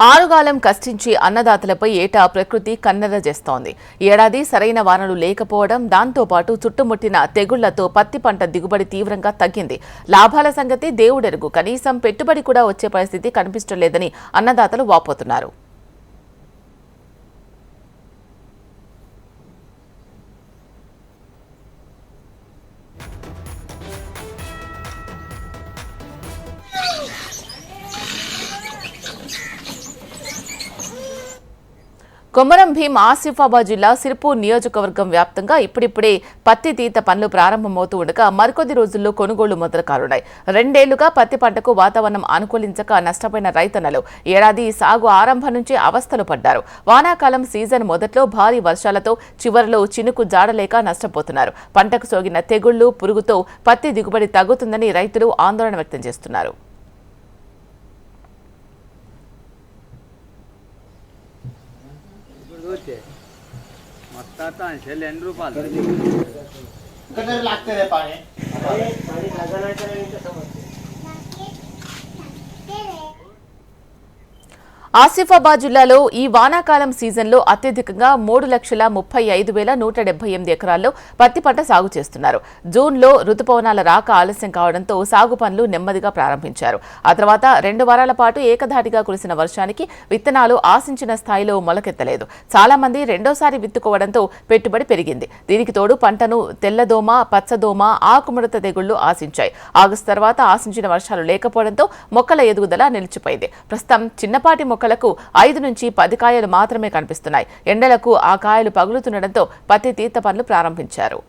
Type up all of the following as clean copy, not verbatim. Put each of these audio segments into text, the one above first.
ఆరుగాలం కష్టించి అన్నదాతలపై ఏటా ప్రకృతి కన్నెర చేస్తోంది. ఏడాది సరైన వానలు లేకపోవడం, దాంతోపాటు చుట్టుముట్టిన తెగుళ్లతో పత్తి పంట దిగుబడి తీవ్రంగా తగ్గింది. లాభాల సంగతి దేవుడెరుగు, కనీసం పెట్టుబడి కూడా వచ్చే పరిస్థితి కనిపించడం లేదని అన్నదాతలు వాపోతున్నారు. కొమరం భీం ఆసిఫాబాద్ జిల్లా సిర్పూర్ నియోజకవర్గం వ్యాప్తంగా ఇప్పుడిప్పుడే పత్తి తీత పనులు ప్రారంభమవుతూ ఉండగా మరికొద్ది రోజుల్లో కొనుగోళ్లు మొదలు కానున్నాయి. 2 ఏళ్లుగా పత్తి పంటకు వాతావరణం అనుకూలించక నష్టపోయిన రైతన్నలు ఏడాది సాగు ఆరంభం నుంచి అవస్థలు పడ్డారు. వానాకాలం సీజన్ మొదట్లో భారీ వర్షాలతో చివరిలో చినుకు జాడలేక నష్టపోతున్నారు. పంటకు సోకిన తెగుళ్లు, పురుగుతో పత్తి దిగుబడి తగ్గుతుందని రైతులు ఆందోళన వ్యక్తం చేస్తున్నారు. ఆసిఫాబాద్ జిల్లాలో ఈ వానాకాలం సీజన్లో అత్యధికంగా 3,35,178 ఎకరాల్లో పత్తి పంట సాగు చేస్తున్నారు. జూన్లో రుతుపవనాల రాక ఆలస్యం కావడంతో సాగు పనులు నెమ్మదిగా ప్రారంభించారు. ఆ తర్వాత 2 వారాల పాటు ఏకధాటిగా కురిసిన వర్షానికి విత్తనాలు ఆశించిన స్థాయిలో మొలకెత్తలేదు. చాలా మంది రెండోసారి విత్తుకోవడంతో పెట్టుబడి పెరిగింది. దీనికి తోడు పంటను తెల్లదోమ, పచ్చదోమ, ఆకుముడత తెగుళ్లు ఆశించాయి. ఆగస్టు తర్వాత ఆశించిన వర్షాలు లేకపోవడంతో మొక్కల ఎదుగుదల నిలిచిపోయింది. ప్రస్తుతం చిన్నపాటి మొక్కలకు 5 నుంచి 10 కాయలు మాత్రమే కనిపిస్తున్నాయి. ఎండలకు ఆ కాయలు పగులుతుండటంతో పత్తి తీత పనులు ప్రారంభించారు.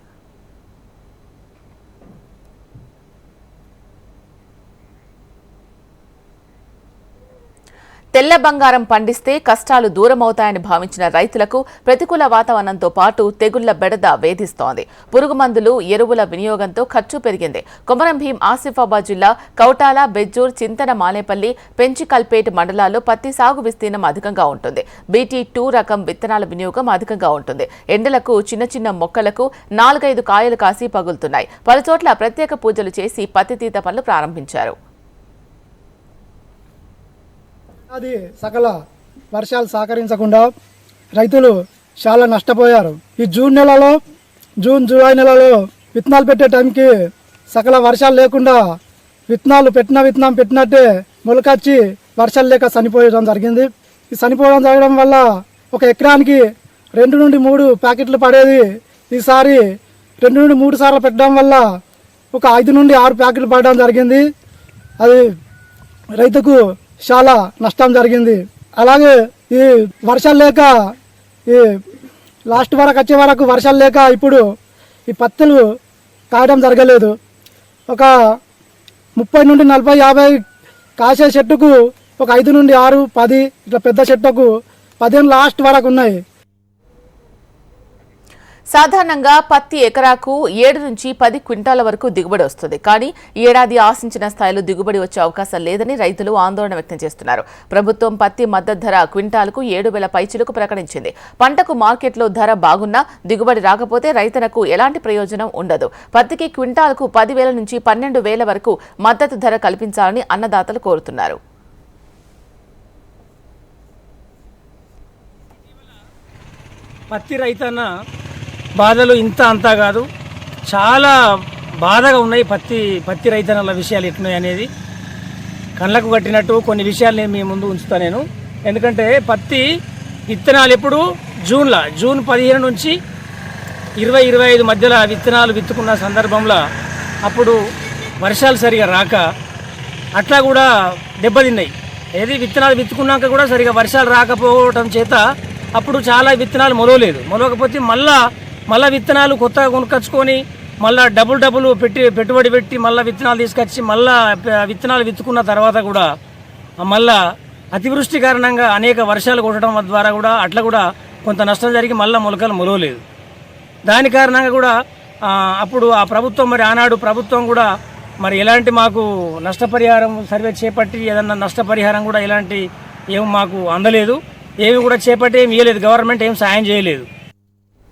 తెల్ల బంగారం పండిస్తే కష్టాలు దూరమవుతాయని భావించిన రైతులకు ప్రతికూల వాతావరణంతో పాటు తెగుళ్ల బెడద వేధిస్తోంది. పురుగు మందులు, ఎరువుల వినియోగంతో ఖర్చు పెరిగింది. కొమరం భీం ఆసిఫాబాద్ జిల్లా కౌటాల, బెజ్జూర్, చింతన, మాలేపల్లి, పెంచికల్పేట్ మండలాల్లో పత్తి సాగు విస్తీర్ణం అధికంగా ఉంటుంది. BT2 రకం విత్తనాల వినియోగం అధికంగా ఉంటుంది. ఎండలకు చిన్న చిన్న మొక్కలకు 4-5 కాయలు కాసి పగులుతున్నాయి. పలుచోట్ల ప్రత్యేక పూజలు చేసి పత్తి తీత పనులు ప్రారంభించారు. అది సకల వర్షాలు సహకరించకుండా రైతులు చాలా నష్టపోయారు. ఈ జూన్, జూలై నెలలో విత్తనాలు పెట్టే టైంకి సకల వర్షాలు లేకుండా విత్తనాలు విత్తనం పెట్టినట్టే మొలకొచ్చి వర్షాలు లేక చనిపోయడం జరిగింది. ఈ చనిపోవడం జరగడం వల్ల ఒక ఎకరానికి 2 నుండి 3 ప్యాకెట్లు పడేది ఈసారి 2 నుండి 3 సార్లు పెట్టడం వల్ల ఒక 5 నుండి 6 ప్యాకెట్లు పడడం జరిగింది. అది రైతుకు చాలా నష్టం జరిగింది. అలాగే ఈ వర్షాలు లేక ఈ లాస్ట్ వరకు వచ్చే వరకు వర్షాలు లేక ఇప్పుడు ఈ పత్తులు కాయడం జరగలేదు. ఒక 30 నుండి 40, 50 కాసే చెట్టుకు ఒక 5 నుండి 6, 10 ఇట్లా పెద్ద చెట్టుకు 15 లాస్ట్ వరకు ఉన్నాయి. సాధారణంగా పత్తి ఎకరాకు 7 నుంచి 10 క్వింటాల వరకు దిగుబడి వస్తుంది. కానీ ఈ ఏడాది ఆశించిన స్థాయిలో దిగుబడి వచ్చే అవకాశం లేదని రైతులు ఆందోళన వ్యక్తం చేస్తున్నారు. ప్రభుత్వం పత్తి మద్దతు ధర క్వింటాలకు 7,000 పైచిలకు ప్రకటించింది. పంటకు మార్కెట్లో ధర బాగున్నా దిగుబడి రాకపోతే రైతులకు ఎలాంటి ప్రయోజనం ఉండదు. పత్తికి క్వింటాలకు 10,000 నుంచి 12,000 వరకు మద్దతు ధర కల్పించాలని అన్నదాతలు కోరుతున్నారు. పత్తి రైతన్న బాధలు ఇంత అంతా కాదు, చాలా బాధగా ఉన్నాయి. పత్తి రైతన్నల విషయాలు ఎట్లున్నాయి అనేది కళ్ళకు కట్టినట్టు కొన్ని విషయాలు నేను మీ ముందు ఉంచుతాను నేను. ఎందుకంటే పత్తి విత్తనాలు ఎప్పుడు జూన్ 15 నుంచి 20-25 మధ్యలో విత్తనాలు విత్తుకున్న సందర్భంలో అప్పుడు వర్షాలు సరిగా రాక అట్లా కూడా దెబ్బతిన్నాయి. విత్తనాలు విత్తుకున్నాక కూడా సరిగా వర్షాలు రాకపోవడం చేత అప్పుడు చాలా విత్తనాలు మొలవకపోతే మళ్ళా విత్తనాలు కొత్తగా కొనుక్కొచ్చుకొని మళ్ళీ డబుల్ పెట్టుబడి పెట్టి మళ్ళీ విత్తనాలు తీసుకొచ్చి మళ్ళీ విత్తనాలు విత్తుకున్న తర్వాత కూడా మళ్ళా అతివృష్టి కారణంగా అనేక వర్షాలు కొట్టడం ద్వారా కూడా అట్లా కూడా కొంత నష్టం జరిగి మళ్ళీ మొలకలు మొలవలేదు. దాని కారణంగా కూడా అప్పుడు ఆ ప్రభుత్వం ఆనాడు ప్రభుత్వం కూడా ఎలాంటి మాకు నష్టపరిహారం సర్వే చేపట్టి ఏదన్నా నష్టపరిహారం కూడా ఎలాంటి ఏం మాకు అందలేదు. ఏమి కూడా చేపట్టి ఏమి ఇవ్వలేదు. గవర్నమెంట్ ఏం సాయం చేయలేదు.